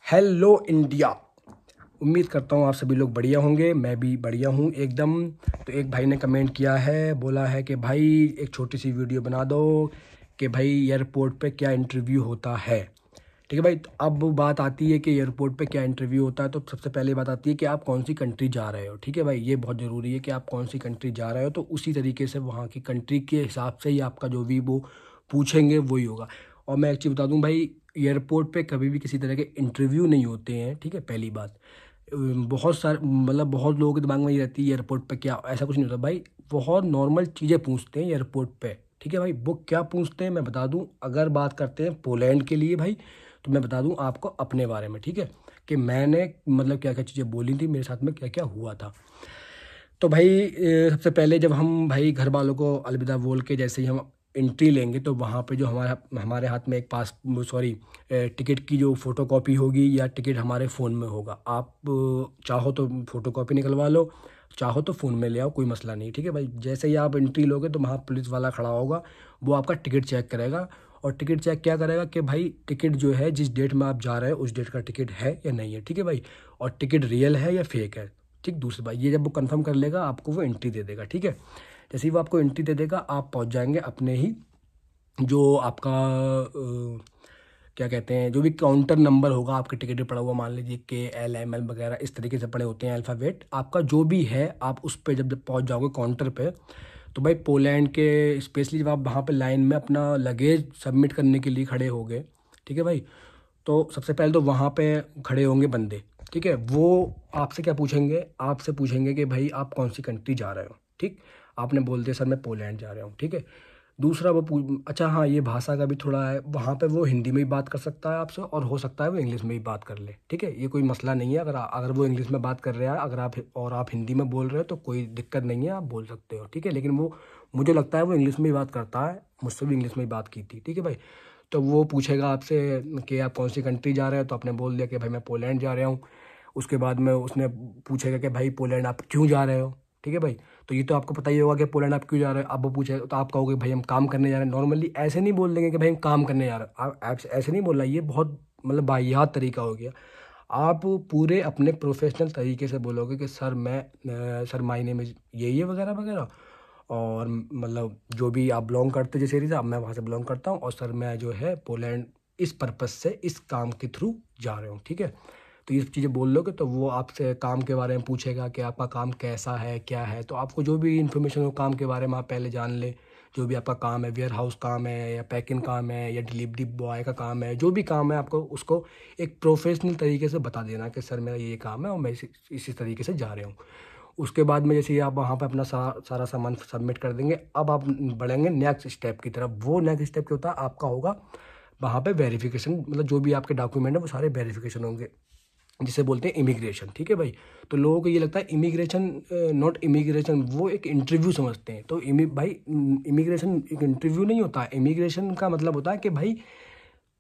Hello India. उम्मीद करता हूँ आप सभी लोग बढ़िया होंगे, मैं भी बढ़िया हूँ एकदम। तो एक भाई ने कमेंट किया है, बोला है कि भाई एक छोटी सी वीडियो बना दो कि भाई एयरपोर्ट पे क्या इंटरव्यू होता है। ठीक है भाई, तो अब बात आती है कि एयरपोर्ट पे क्या इंटरव्यू होता है। तो सबसे पहले बात आती है कि आप कौन सी कंट्री जा रहे हो। ठीक है भाई, ये बहुत ज़रूरी है कि आप कौन सी कंट्री जा रहे हो, तो उसी तरीके से वहाँ की कंट्री के हिसाब से ही आपका जो भी वो पूछेंगे वही होगा। और मैं एक चीज़ बता दूँ भाई, एयरपोर्ट पे कभी भी किसी तरह के इंटरव्यू नहीं होते हैं। ठीक है, पहली बात। बहुत सारे मतलब बहुत लोगों के दिमाग में ये रहती है एयरपोर्ट पे क्या, ऐसा कुछ नहीं होता भाई। बहुत नॉर्मल चीज़ें पूछते हैं एयरपोर्ट पे। ठीक है भाई, वो क्या पूछते हैं मैं बता दूं। अगर बात करते हैं पोलैंड के लिए भाई, तो मैं बता दूं आपको अपने बारे में। ठीक है, कि मैंने मतलब क्या क्या चीज़ें बोली थी, मेरे साथ में क्या क्या हुआ था। तो भाई सबसे पहले जब हम भाई घर वालों को अलविदा बोल के जैसे ही हम एंट्री लेंगे, तो वहाँ पे जो हमारे हाथ में एक पास सॉरी टिकट की जो फ़ोटो कॉपी होगी या टिकट हमारे फ़ोन में होगा। आप चाहो तो फ़ोटो कॉपी निकलवा लो, चाहो तो फ़ोन में ले आओ, कोई मसला नहीं। ठीक है भाई, जैसे ही आप एंट्री लोगे तो वहाँ पुलिस वाला खड़ा होगा, वो आपका टिकट चेक करेगा। और टिकट चेक क्या करेगा कि भाई टिकट जो है जिस डेट में आप जा रहे हो उस डेट का टिकट है या नहीं है। ठीक है भाई, और टिकट रियल है या फेक है। ठीक, दूसरी बात ये, जब वो कंफर्म कर लेगा आपको वो एंट्री दे देगा। ठीक है, जैसे ही वो आपको एंट्री दे देगा आप पहुंच जाएंगे अपने ही जो आपका क्या कहते हैं, जो भी काउंटर नंबर होगा आपके टिकट पे पड़ा हुआ, मान लीजिए KLML वगैरह इस तरीके से पड़े होते हैं, अल्फ़ाबेट आपका जो भी है, आप उस पर जब पहुंच जाओगे काउंटर पे, तो भाई पोलैंड के स्पेशली जब आप वहाँ पे लाइन में अपना लगेज सबमिट करने के लिए खड़े होगे, ठीक है भाई, तो सबसे पहले तो वहाँ पे खड़े होंगे बंदे। ठीक है, वो आपसे क्या पूछेंगे, आपसे पूछेंगे कि भाई आप कौन सी कंट्री जा रहे हो। ठीक, आपने बोल दिया सर मैं पोलैंड जा रहा हूँ। ठीक है, दूसरा वो अच्छा हाँ, ये भाषा का भी थोड़ा है, वहाँ पे वो हिंदी में भी बात कर सकता है आपसे, और हो सकता है वो इंग्लिश में भी बात कर ले। ठीक है, ये कोई मसला नहीं है। अगर वो इंग्लिश में बात कर रहे हैं, अगर आप हिंदी में बोल रहे हो तो कोई दिक्कत नहीं है, आप बोल सकते हो। ठीक है, लेकिन वो मुझे लगता है वो इंग्लिश में ही बात करता है, मुझसे भी इंग्लिश में ही बात की थी। ठीक है भाई, तो वो पूछेगा आपसे कि आप कौन सी कंट्री जा रहे हो, तो आपने बोल दिया कि भाई मैं पोलैंड जा रहा हूँ। उसके बाद में उसने पूछेगा कि भाई पोलैंड आप क्यों जा रहे हो। ठीक है भाई, तो ये तो आपको पता ही होगा कि पोलैंड आप क्यों जा रहे हो। अब वो पूछेगा तो आप कहोगे भाई हम काम करने जा रहे हैं। नॉर्मली ऐसे नहीं बोल देंगे कि भाई हम काम करने जा रहे हैं, आप ऐसे नहीं बोलना, ये बहुत मतलब वाहियात तरीका हो गया। आप पूरे अपने प्रोफेशनल तरीके से बोलोगे कि सर मैं सर माय नेम इज़ ये वगैरह वगैरह, और मतलब जो भी आप बिलोंग करते जिस एरिया से, अब मैं वहाँ से बिलोंग करता हूँ, और सर मैं जो है पोलैंड इस पर्पज़ से इस काम के थ्रू जा रहा हूँ। ठीक है, तो ये सब चीज़ें बोल लोगे तो वो आपसे काम के बारे में पूछेगा कि आपका काम कैसा है क्या है। तो आपको जो भी इन्फॉर्मेशन हो काम के बारे में आप पहले जान ले। जो भी आपका काम है, वेयर हाउस काम है या पैकिंग काम है या डिलीवरी बॉय का काम है, जो भी काम है आपको उसको एक प्रोफेशनल तरीके से बता देना कि सर मेरा ये काम है और मैं इसी तरीके से जा रहा हूँ। उसके बाद में जैसे ही आप वहाँ पे अपना सारा सामान सबमिट कर देंगे, अब आप बढ़ेंगे नेक्स्ट स्टेप की तरफ। वो नेक्स्ट स्टेप क्या होता है आपका होगा वहाँ पे वेरिफिकेशन, मतलब जो भी आपके डॉक्यूमेंट है वो सारे वेरिफिकेशन होंगे, जिसे बोलते हैं इमिग्रेशन। ठीक है भाई, तो लोगों को ये लगता है इमिग्रेशन नॉट इमिग्रेशन, वो एक इंटरव्यू समझते हैं। तो भाई इमिग्रेशन एक इंटरव्यू नहीं होता है। इमिग्रेशन का मतलब होता है कि भाई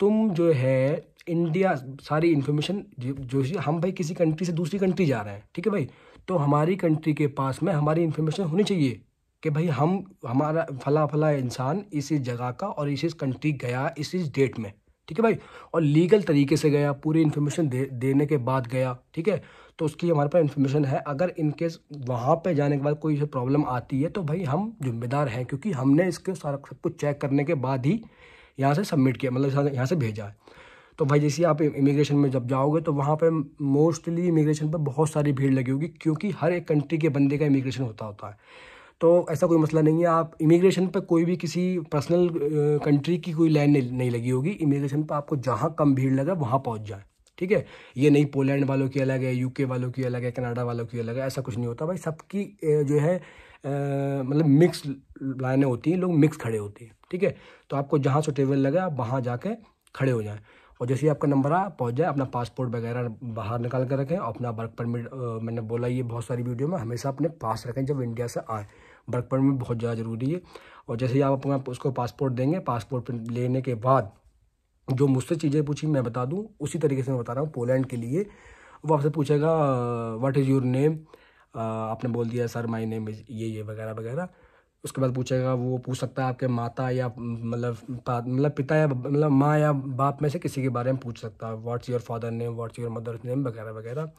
तुम जो है इंडिया सारी इन्फॉर्मेशन जो हम भाई किसी कंट्री से दूसरी कंट्री जा रहे हैं, ठीक है भाई, तो हमारी कंट्री के पास में हमारी इन्फॉर्मेशन होनी चाहिए कि भाई हमारा फला फला इंसान इस जगह का और इस कंट्री गया इस डेट में। ठीक है भाई, और लीगल तरीके से गया, पूरी इन्फॉर्मेशन देने के बाद गया। ठीक है, तो उसकी हमारे पास इन्फॉर्मेशन है। अगर इनकेस वहाँ पे जाने के बाद कोई प्रॉब्लम आती है तो भाई हम जिम्मेदार हैं, क्योंकि हमने इसके सारा सब कुछ चेक करने के बाद ही यहाँ से सबमिट किया, मतलब यहाँ से भेजा है। तो भाई जैसे आप इमिग्रेशन में जब जाओगे तो वहाँ पे मोस्टली इमिग्रेशन पे बहुत सारी भीड़ लगी होगी, क्योंकि हर एक कंट्री के बंदे का इमिग्रेशन होता है। तो ऐसा कोई मसला नहीं है, आप इमिग्रेशन पे कोई भी किसी पर्सनल कंट्री की कोई लाइन नहीं लगी होगी। इमिग्रेशन पे आपको जहाँ कम भीड़ लगे वहाँ पहुँच जाए। ठीक है, ये नहीं पोलैंड वालों की अलग है, UK वालों की अलग है, कनाडा वालों की अलग है, ऐसा कुछ नहीं होता भाई। सबकी जो है मतलब मिक्स लाइनें होती हैं, लोग मिक्स खड़े होते हैं। ठीक है, तो आपको जहाँ सुटेबल लगे आप वहाँ जाके खड़े हो जाएं, और जैसे ही आपका नंबर आ पहुँच जाए अपना पासपोर्ट वगैरह बाहर निकाल कर रखें, अपना वर्क परमिट, मैंने बोला ये बहुत सारी वीडियो में, हमेशा अपने पास रखें जब इंडिया से आएँ। वर्क परमिट बहुत ज़्यादा ज़रूरी है। और जैसे ही आप अपना उसको पासपोर्ट देंगे, पासपोर्ट लेने के बाद जो मुझसे चीज़ें पूछी मैं बता दूं उसी तरीके से मैं बता रहा हूँ पोलैंड के लिए। वो आपसे पूछेगा व्हाट इज़ योर नेम, आपने बोल दिया सर माय नेम इज़ ये वगैरह वगैरह। उसके बाद पूछेगा, वो पूछ सकता है आपके माता या मतलब पिता या मतलब माँ या बाप में से किसी के बारे में पूछ सकता है, what's your father name, what's your mother's name, वगैरह वगैरह।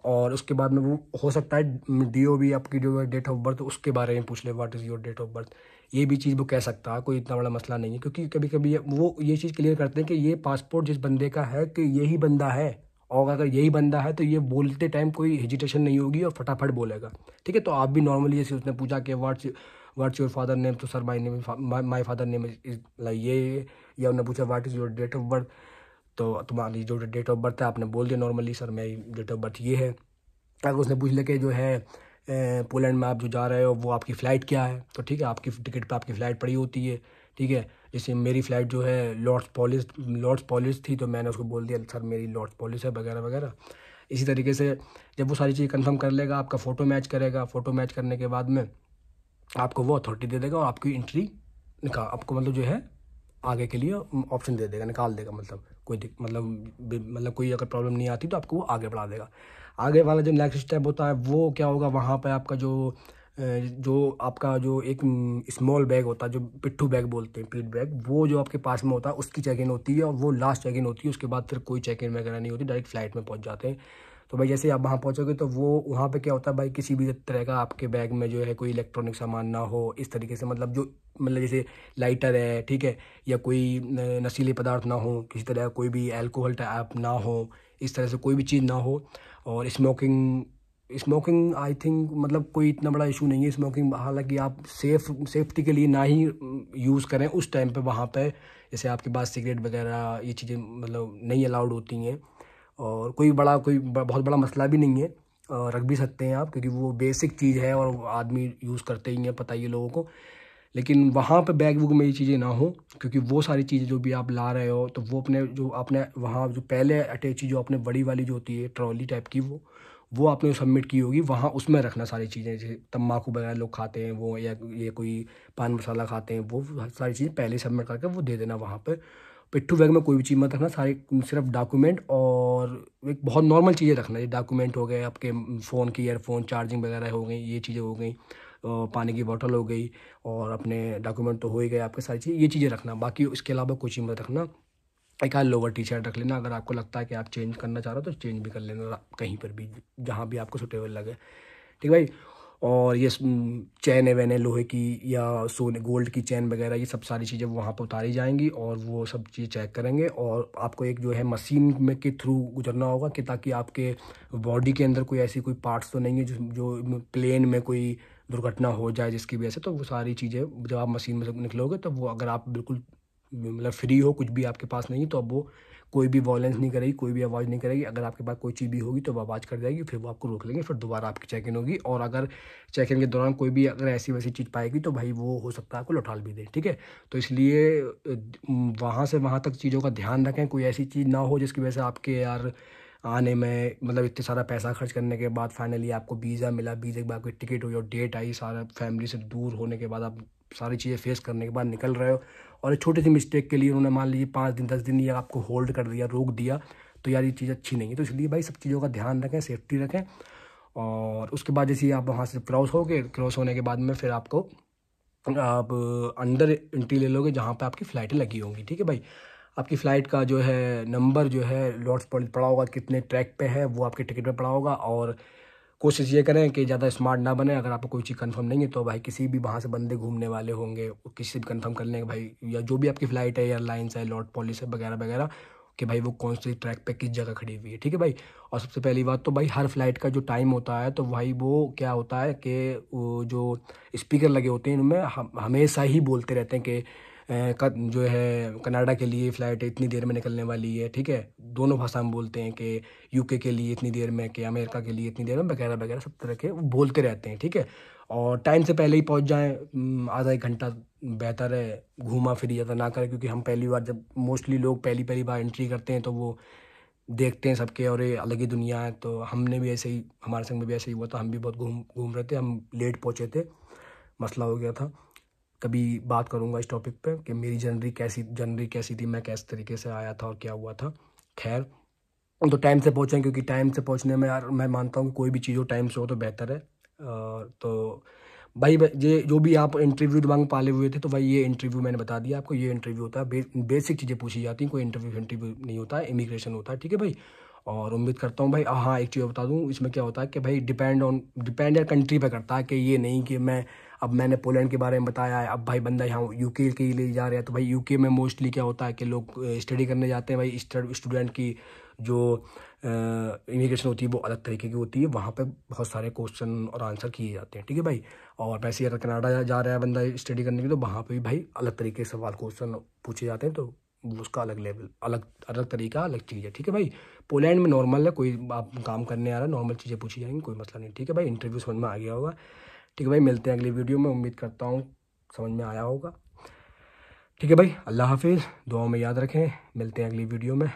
और उसके बाद में वो हो सकता है DOB आपकी जो डेट ऑफ बर्थ उसके बारे में पूछ ले, what is your date of birth. ये भी चीज़ वो कह सकता है, कोई इतना बड़ा मसला नहीं है, क्योंकि कभी कभी वो ये चीज़ क्लियर करते हैं कि ये पासपोर्ट जिस बंदे का है कि यही बंदा है, और अगर यही बंदा है तो ये बोलते टाइम कोई हेजिटेशन नहीं होगी और फटाफट बोलेगा। ठीक है, तो आप भी नॉर्मली जैसे उसने पूछा कि व्हाट्स योर फादर नेम, तो sir my father name is like ये, या उन्होंने पूछा what is your date of birth, तो तुम्हारी जो डेट ऑफ बर्थ है आपने बोल दिया नॉर्मली, सर मेरी डेट ऑफ बर्थ ये है। अगर उसने पूछ लिया कि जो है पोलैंड में आप जो जा रहे हो वो आपकी फ़्लाइट क्या है, तो ठीक है, आपकी टिकट पे आपकी फ़्लाइट पड़ी होती है। ठीक है, जैसे मेरी फ़्लाइट जो है लॉर्ड्स पॉलिश थी, तो मैंने उसको बोल दिया सर मेरी लॉर्ड्स पॉलिश है, वगैरह वगैरह। इसी तरीके से जब वो सारी चीज़ें कंफर्म कर लेगा, आपका फ़ोटो मैच करेगा, फ़ोटो मैच करने के बाद में आपको वो अथॉरिटी दे देगा और आपकी एंट्री आपको मतलब जो है आगे के लिए ऑप्शन दे देगा, निकाल देगा, मतलब मतलब कोई अगर प्रॉब्लम नहीं आती तो आपको वो आगे बढ़ा देगा। आगे वाला जो नेक्स्ट स्टेप होता है वो क्या होगा, वहाँ पे आपका जो आपका जो एक स्मॉल बैग होता है, जो पिट्ठू बैग बोलते हैं, पीठ बैग, वो जो आपके पास में होता है उसकी चेक इन होती है, और वो लास्ट चेक इन होती है। उसके बाद फिर कोई चेक इन वगैरह नहीं होती, डायरेक्ट फ्लाइट में पहुँच जाते हैं। तो भाई जैसे आप वहाँ पहुँचोगे तो वो वहाँ पे क्या होता है भाई, किसी भी तरह का आपके बैग में जो है कोई इलेक्ट्रॉनिक सामान ना हो, इस तरीके से मतलब जो मतलब जैसे लाइटर है, ठीक है, या कोई नशीले पदार्थ ना हो, किसी तरह का कोई भी अल्कोहल टाइप ना हो, इस तरह से कोई भी चीज़ ना हो। और स्मोकिंग आई थिंक मतलब कोई इतना बड़ा इशू नहीं है स्मोकिंग, हालांकि आप सेफ्टी के लिए ना ही यूज़ करें उस टाइम पे वहाँ पे, जैसे आपके पास सिगरेट वगैरह ये चीज़ें मतलब नहीं अलाउड होती हैं। और बहुत बड़ा मसला भी नहीं है, रख भी सकते हैं आप, क्योंकि वो बेसिक चीज़ है और आदमी यूज़ करते ही हैं, पता ही है लोगों को। लेकिन वहाँ पे बैग वूग में ये चीज़ें ना हो, क्योंकि वो सारी चीज़ें जो भी आप ला रहे हो तो वो अपने जो आपने वहाँ जो पहले अटैची जो अपने बड़ी वाली जो होती है ट्रॉली टाइप की, वो आपने सबमिट की होगी, वहाँ उसमें रखना सारी चीज़ें, जैसे तम्बाकू वगैरह लोग खाते हैं वो, या ये कोई पान मसाला खाते हैं वो, सारी चीज़ें पहले सबमिट करके वो दे देना वहाँ पे। पिट्ठू बैग में कोई भी चीज़ मत रखना, सारी सिर्फ डॉक्यूमेंट और एक बहुत नॉर्मल चीज़ें रखना, ये डॉक्यूमेंट हो गए आपके, फ़ोन की ईयरफोन चार्जिंग वगैरह हो गई, ये चीज़ें हो गई, पानी की बोतल हो गई, और अपने डॉक्यूमेंट तो हो ही गए आपके, सारी चीज़ ये चीज़ें रखना। बाकी इसके अलावा कोई चीज़ मत रखना। एक आध लोअर टी शर्ट रख लेना, अगर आपको लगता है कि आप चेंज करना चाह रहे हो तो चेंज भी कर लेना कहीं पर भी, जहाँ भी आपको सुटेबल लगे। ठीक भाई। और ये चैन है वैन है लोहे की या सोने गोल्ड की चैन वगैरह, ये सब सारी चीज़ें वहाँ पर उतारी जाएंगी और वो सब चीज़ चेक करेंगे, और आपको एक जो है मशीन में के थ्रू गुजरना होगा, कि ताकि आपके बॉडी के अंदर कोई ऐसी कोई पार्ट्स तो नहीं है जो प्लेन में कोई दुर्घटना हो जाए जिसकी वजह से। तो वो सारी चीज़ें जब आप मशीन में से निकलोगे तो वो, अगर आप बिल्कुल मतलब फ्री हो, कुछ भी आपके पास नहीं, तो अब वो कोई भी वॉयलेंस नहीं करेगी, कोई भी आवाज़ नहीं करेगी। अगर आपके पास कोई चीज़ भी होगी तो वो आवाज़ कर जाएगी, फिर वो आपको रोक लेंगे, फिर दोबारा आपकी चेक इन होगी। और अगर चेक इन के दौरान कोई भी अगर ऐसी वैसी चीज़ पाएगी तो भाई वो हो सकता है आपको लौटा भी दे। ठीक है, तो इसलिए वहाँ से वहाँ तक चीज़ों का ध्यान रखें, कोई ऐसी चीज़ ना हो जिसकी वजह से आपके यार आने में मतलब इतने सारा पैसा खर्च करने के बाद फाइनली आपको वीज़ा मिला, वीज़े के बाद कोई टिकट हुई और डेट आई, सारा फैमिली से दूर होने के बाद आप सारी चीज़ें फेस करने के बाद निकल रहे हो, और एक छोटी सी मिस्टेक के लिए उन्होंने मान लीजिए 5 दिन 10 दिन या आपको होल्ड कर दिया, रोक दिया, तो यार ये चीज़ अच्छी नहीं है। तो इसलिए भाई सब चीज़ों का ध्यान रखें, सेफ्टी रखें। और उसके बाद जैसे आप वहाँ से क्रॉस होने के बाद में फिर आप अंदर एंट्री ले लोगे जहाँ पे आपकी फ़्लाइटें लगी होंगी। ठीक है भाई, आपकी फ़्लाइट का जो है नंबर जो है लॉर्ड्स पॉइंट पड़ा होगा, कितने ट्रैक पे है वो आपके टिकट पे पड़ा होगा। और कोशिश ये करें कि ज़्यादा स्मार्ट ना बने, अगर आपको कोई चीज़ कंफर्म नहीं है तो भाई किसी भी वहाँ से बंदे घूमने वाले होंगे, किसी से भी कंफर्म कर लेंगे भाई, या जो भी आपकी फ़्लाइट है, एयरलाइंस है, लॉर्ड पॉलिस है, वगैरह वगैरह, कि भाई वो कौन सी ट्रैक पे किस जगह खड़ी हुई है। ठीक है भाई। और सबसे पहली बात तो भाई हर फ्लाइट का जो टाइम होता है, तो भाई वो क्या होता है कि वो जो स्पीकर लगे होते हैं उनमें हमेशा ही बोलते रहते हैं कि जो है कनाडा के लिए फ़्लाइट इतनी देर में निकलने वाली है। ठीक है, दोनों भाषा में बोलते हैं कि यूके के लिए इतनी देर में, कि अमेरिका के लिए इतनी देर में, वगैरह वगैरह सब तरह के वो बोलते रहते हैं। ठीक है, और टाइम से पहले ही पहुंच जाएं, आधा एक घंटा बेहतर है, घूमा फिरी ज़्यादा ना करें, क्योंकि हम पहली बार जब मोस्टली लोग पहली पहली बार एंट्री करते हैं तो वो देखते हैं सबके और ये अलग ही दुनिया है। तो हमने भी ऐसे ही, हमारे संग में भी ऐसे ही हुआ था, हम भी बहुत घूम घूम रहे थे, हम लेट पहुँचे थे, मसला हो गया था। कभी बात करूंगा इस टॉपिक पे कि मेरी जर्नी कैसी थी, मैं किस तरीके से आया था और क्या हुआ था। खैर, तो टाइम से पहुँचें, क्योंकि टाइम से पहुँचने में यार मैं मानता हूँ कि कोई भी चीज़ हो टाइम से हो तो बेहतर है। तो भाई ये जो भी आप इंटरव्यू दिमाग में पाले हुए थे, तो भाई ये इंटरव्यू मैंने बता दिया आपको, ये इंटरव्यू होता है, बेसिक चीज़ें पूछी जाती हैं, कोई इंटरव्यू नहीं होता है, इमिग्रेशन होता है, ठीक है भाई। और उम्मीद करता हूँ भाई, हाँ एक चीज़ बता दूँ, इसमें क्या होता है कि भाई डिपेंड यार कंट्री पे करता है, कि ये नहीं कि मैंने पोलैंड के बारे में बताया है, अब भाई बंदा यहाँ यूके के लिए जा रहा है, तो भाई यूके में मोस्टली क्या होता है कि लोग स्टडी करने जाते हैं भाई, स्टूडेंट की जो इमिग्रेशन होती है वो अलग तरीके की होती है, वहाँ पे बहुत सारे क्वेश्चन और आंसर किए जाते हैं, ठीक है भाई। और वैसे अगर कनाडा जा रहा है बंदा स्टडी करने के, तो वहाँ पे भी भाई अलग तरीके से सवाल क्वेश्चन पूछे जाते हैं, तो उसका अलग लेवल, अलग अलग तरीका, अलग चीज़ है, ठीक है भाई। पोलैंड में नॉर्मल है, कोई आप काम करने आ रहा है, नॉर्मल चीज़ें पूछी जाएंगी, कोई मसला नहीं, ठीक है भाई। इंटरव्यू समझ में आ गया होगा, ठीक है भाई। मिलते हैं अगली वीडियो में, उम्मीद करता हूँ समझ में आया होगा, ठीक है भाई। अल्लाह हाफिज़, दुआओं में याद रखें, मिलते हैं अगली वीडियो में।